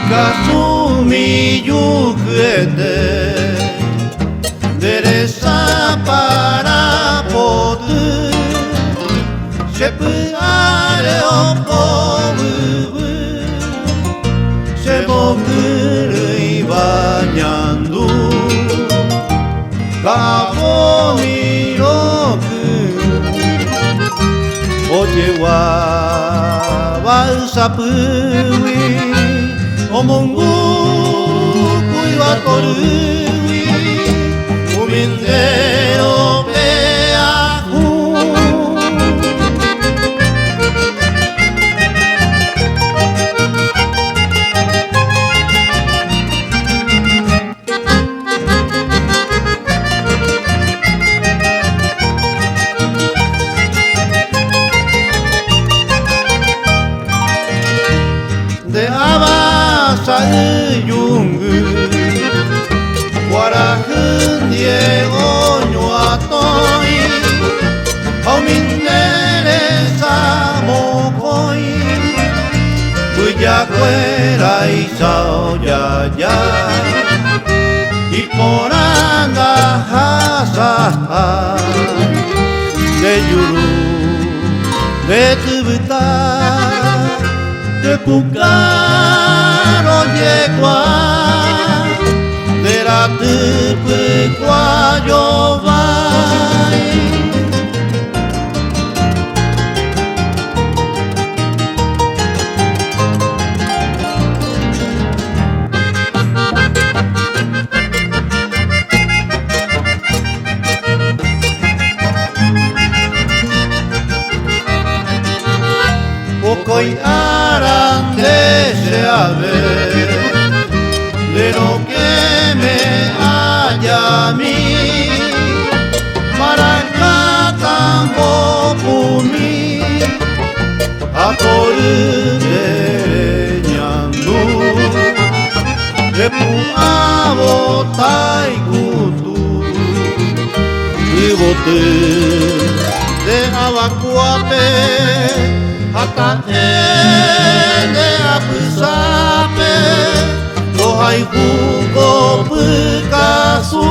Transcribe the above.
Kasumi yukuete Deresa para poder Sepuare opobubu Sebokuri bañando Kagomi roku Oye wa Walsapui Omongu kuiwa korui Umindero peahu De Abasayungu Guarajundie oñuatoi Aumindere samokoi Buyacuera y saoyaya Y poranga hasa De yuru De tubuta De pukaro yegua De la tupe guayo vai Hoy harán desear de lo que me haya a mí para catambo pumi a correñando de puavo taikutu y bote de abacuape Hata ene apusape Lohai hugo pukasu